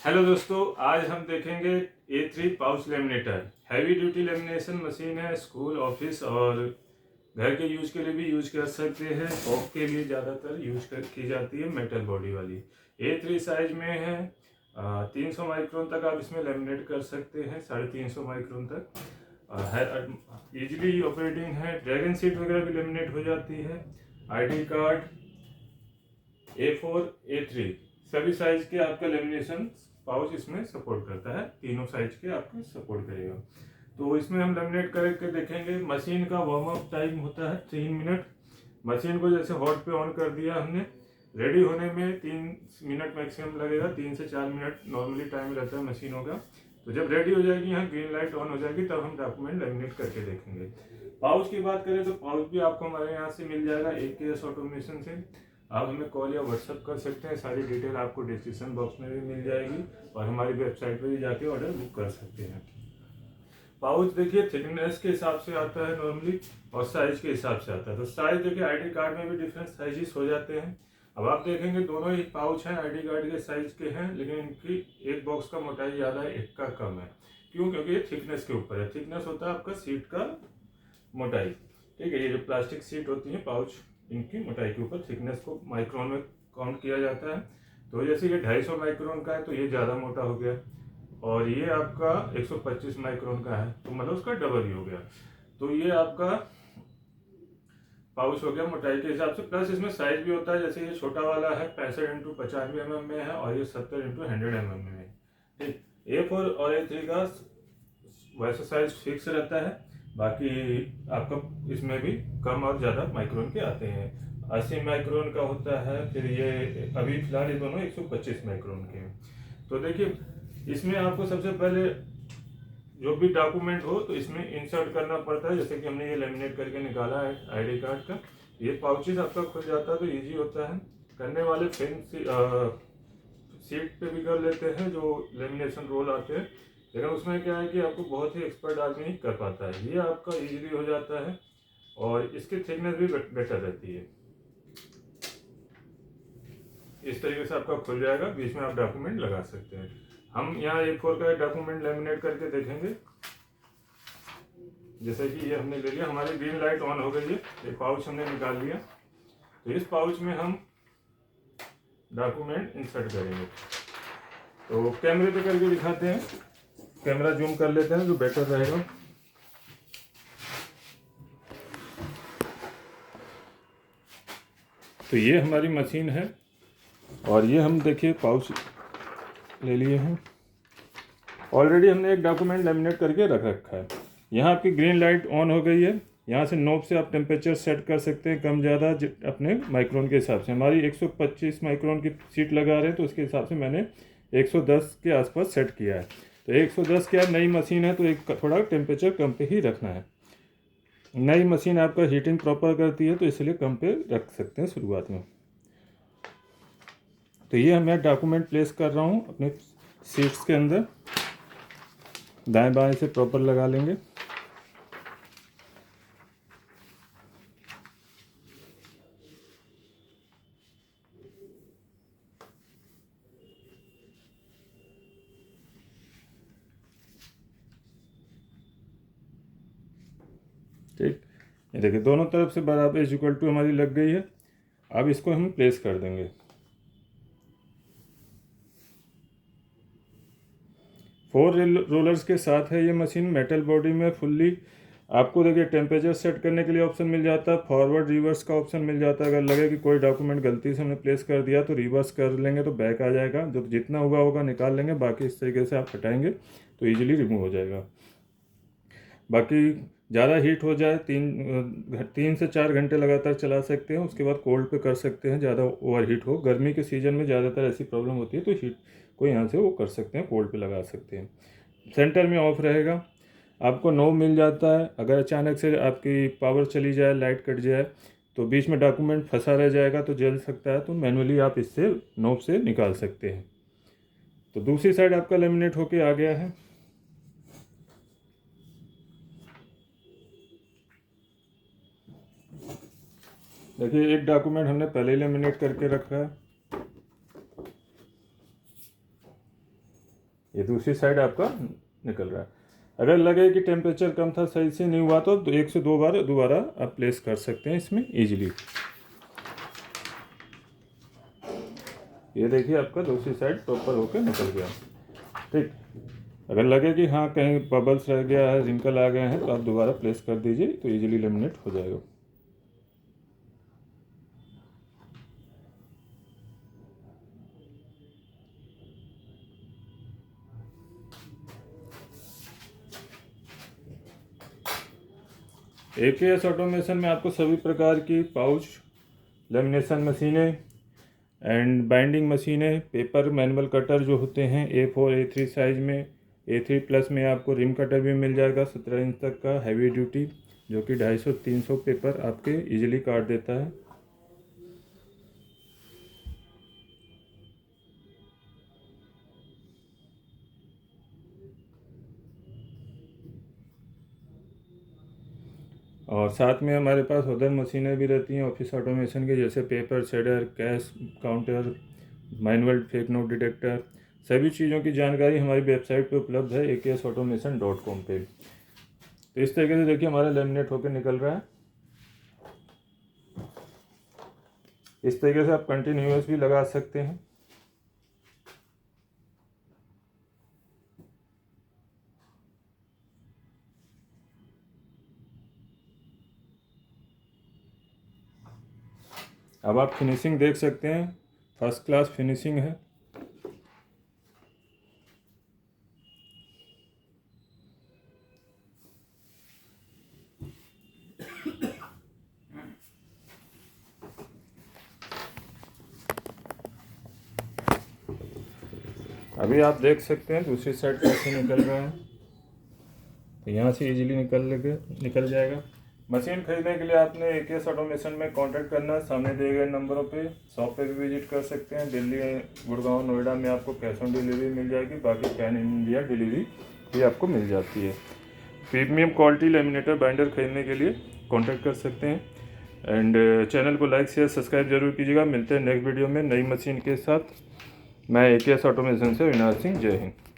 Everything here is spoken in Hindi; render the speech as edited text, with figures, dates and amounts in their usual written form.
हेलो दोस्तों, आज हम देखेंगे A3 pouch laminator. Heavy duty lamination machine है। स्कूल, ऑफिस और घर के यूज के लिए भी यूज कर सकते हैं। शॉप के लिए ज़्यादातर की जाती है मेटल बॉडी वाली। A3 साइज में है। 300 माइक्रोन तक आप इसमें लेमिनेट कर सकते हैं, 350 माइक्रोन तक है। इजीली ऑपरेटिंग है। ड्रैगन सीट वगैरह भी लेमिनेट हो जाती है। ID कार्ड A4 A3 सभी साइज के आपका लेमिनेशन पाउच इसमें सपोर्ट करता है। तीनों साइज के आपको सपोर्ट करेगा। तो इसमें हम लेमिनेट करके देखेंगे। मशीन का वार्म अप टाइम होता है 3 मिनट। मशीन को जैसे हॉट पे ऑन कर दिया हमने, रेडी होने में 3 मिनट मैक्सिमम लगेगा। 3 से 4 मिनट नॉर्मली टाइम रहता है मशीनों का। तो जब रेडी हो जाएगी, यहाँ ग्रीन लाइट ऑन हो जाएगी, तब हम डॉक्यूमेंट लेमिनेट करके देखेंगे। पाउच की बात करें तो पाउच भी आपको हमारे यहाँ से मिल जाएगा AKS ऑटोमेशन से। आप हमें कॉल या व्हाट्सअप कर सकते हैं। सारी डिटेल आपको डिस्क्रिप्शन बॉक्स में भी मिल जाएगी और हमारी वेबसाइट पर भी जाके ऑर्डर बुक कर सकते हैं। पाउच देखिए थिकनेस के हिसाब से आता है नॉर्मली, और साइज के हिसाब से आता है। तो साइज देखिए ID कार्ड में भी डिफरेंट साइजेस हो जाते हैं। अब आप देखेंगे दोनों ही पाउच हैं, ID कार्ड के साइज के हैं, लेकिन इनकी एक बॉक्स का मोटाई ज़्यादा है, एक का कम है। क्यों? क्योंकि ये थिकनेस के ऊपर है। थिकनेस होता है आपका सीट का मोटाई। ठीक है, ये जो प्लास्टिक सीट होती है पाउच, इनकी मोटाई के ऊपर थिकनेस को माइक्रोन में काउंट किया जाता है। तो जैसे ये 250 माइक्रोन का है तो ये ज़्यादा मोटा हो गया, और ये आपका 125 माइक्रोन का है, तो मतलब उसका डबल ही हो गया। तो ये आपका पाउच हो गया मोटाई के हिसाब से। प्लस इसमें साइज भी होता है। जैसे ये छोटा वाला है 65 × 95 mm में है, और ये 70 × 100 mm में है। ठीक, A4 और A3 का वैसे साइज फिक्स रहता है। बाकी आपका इसमें भी कम और ज़्यादा माइक्रोन के आते हैं। 80 माइक्रोन का होता है, फिर ये अभी फिलहाल ये दोनों 125 माइक्रोन के हैं। तो देखिए, इसमें आपको सबसे पहले जो भी डॉक्यूमेंट हो तो इसमें इंसर्ट करना पड़ता है। जैसे कि हमने ये लेमिनेट करके निकाला है ID कार्ड का, ये पाउचेस आपका खुल जाता है तो इजी होता है करने वाले। सीट पे भी कर लेते हैं जो लेमिनेशन रोल आते हैं, लेकिन उसमें क्या है कि आपको बहुत ही एक्सपर्ट आदमी ही कर पाता है। ये आपका इजीली हो जाता है, और इसकी थिकनेस भी बेटर रहती है। इस तरीके से आपका खुल जाएगा, बीच में आप डॉक्यूमेंट लगा सकते हैं। हम यहाँ A4 का डॉक्यूमेंट लेमिनेट करके देखेंगे। जैसे कि ये हमने ले लिया, हमारी ग्रीन लाइट ऑन हो गई है, ये पाउच हमने निकाल लिया। तो इस पाउच में हम डॉक्यूमेंट इंसर्ट करेंगे। तो कैमरे पे करके दिखाते हैं, कैमरा जूम कर लेते हैं जो बेटर रहेगा। तो ये हमारी मशीन है, और ये हम देखिए पाउच ले लिए हैं। ऑलरेडी हमने एक डॉक्यूमेंट लेमिनेट करके रख रखा है। यहाँ आपकी ग्रीन लाइट ऑन हो गई है। यहाँ से नोब से आप टेम्परेचर सेट कर सकते हैं, कम ज़्यादा अपने माइक्रोन के हिसाब से। हमारी 125 माइक्रोन की सीट लगा रहे हैं, तो उसके हिसाब से मैंने 110 के आसपास सेट किया है। तो 110 क्या, नई मशीन है तो एक थोड़ा टेम्परेचर कम पे ही रखना है। नई मशीन आपका हीटिंग प्रॉपर करती है, तो इसलिए कम पे रख सकते हैं शुरुआत में। तो ये मैं डॉक्यूमेंट प्लेस कर रहा हूँ अपने सीट्स के अंदर। दाएं बाएं से प्रॉपर लगा लेंगे। ठीक, ये देखिए दोनों तरफ से बराबर इक्वल टू हमारी लग गई है। अब इसको हम प्लेस कर देंगे। 4 रोलर्स के साथ है ये मशीन। मेटल बॉडी में फुल्ली आपको देखिए टेम्परेचर सेट करने के लिए ऑप्शन मिल जाता है, फॉरवर्ड रिवर्स का ऑप्शन मिल जाता है। अगर लगे कि कोई डॉक्यूमेंट गलती से हमने प्लेस कर दिया तो रिवर्स कर लेंगे तो बैक आ जाएगा, जो जितना हुआ होगा निकाल लेंगे। बाकी इस तरीके से आप हटाएंगे तो ईजिली रिमूव हो जाएगा। बाकी ज़्यादा हीट हो जाए 3 से 4 घंटे लगातार चला सकते हैं, उसके बाद कोल्ड पे कर सकते हैं। ज़्यादा ओवर हीट हो, गर्मी के सीज़न में ज़्यादातर ऐसी प्रॉब्लम होती है, तो हीट को यहाँ से वो कर सकते हैं, कोल्ड पे लगा सकते हैं। सेंटर में ऑफ रहेगा। आपको नोब मिल जाता है, अगर अचानक से आपकी पावर चली जाए, लाइट कट जाए, तो बीच में डॉक्यूमेंट फंसा रह जाएगा तो जल सकता है, तो मैनुअली आप इससे नोब से निकाल सकते हैं। तो दूसरी साइड आपका लेमिनेट होके आ गया है। देखिए एक डॉक्यूमेंट हमने पहले ही लेमिनेट करके रखा है। ये दूसरी साइड आपका निकल रहा है। अगर लगे कि टेम्परेचर कम था, सही से नहीं हुआ, तो 1 से 2 बार दोबारा आप प्लेस कर सकते हैं इसमें इजीली। ये देखिए आपका दूसरी साइड प्रॉपर होकर निकल गया। ठीक, अगर लगे कि हाँ कहीं बबल्स रह गया है, रिंकल आ गए हैं, तो आप दोबारा प्लेस कर दीजिए, तो इजीली लेमिनेट हो जाएगा। AKS ऑटोमेशन में आपको सभी प्रकार की पाउच लेमिनेशन मशीनें एंड बाइंडिंग मशीनें, पेपर मैनुअल कटर जो होते हैं A4 A3 साइज़ में, A3 प्लस में आपको रिम कटर भी मिल जाएगा 17 इंच तक का हैवी ड्यूटी, जो कि 250-300 पेपर आपके इजीली काट देता है। और साथ में हमारे पास अदर मशीनें भी रहती हैं ऑफिस ऑटोमेशन के, जैसे paper shader, cash counter, manual fake note detector. सभी चीज़ों की जानकारी हमारी वेबसाइट पे उपलब्ध है aksautomation.com पे। तो इस तरीके से देखिए हमारा लेमिनेट होकर निकल रहा है। इस तरीके से आप कंटिन्यूअस भी लगा सकते हैं। अब आप फिनिशिंग देख सकते हैं, फर्स्ट क्लास फिनिशिंग है। अभी आप देख सकते हैं दूसरी साइड कैसे निकल रहा है। तो यहाँ से इजीली निकल जाएगा। मशीन खरीदने के लिए आपने AKS ऑटोमेशन में कांटेक्ट करना है, सामने दिए गए नंबरों पे। शॉप पे भी विजिट कर सकते हैं। दिल्ली, गुड़गांव, नोएडा में आपको कैश ऑन डिलीवरी मिल जाएगी, बाकी पैन इंडिया डिलीवरी भी आपको मिल जाती है। प्रीमियम क्वालिटी लेमिनेटर बाइंडर खरीदने के लिए कांटेक्ट कर सकते हैं। एंड चैनल को लाइक शेयर सब्सक्राइब जरूर कीजिएगा। मिलते हैं नेक्स्ट वीडियो में नई मशीन के साथ। मैं AKS ऑटोमेशन से अविनाश सिंह। जय हिंद।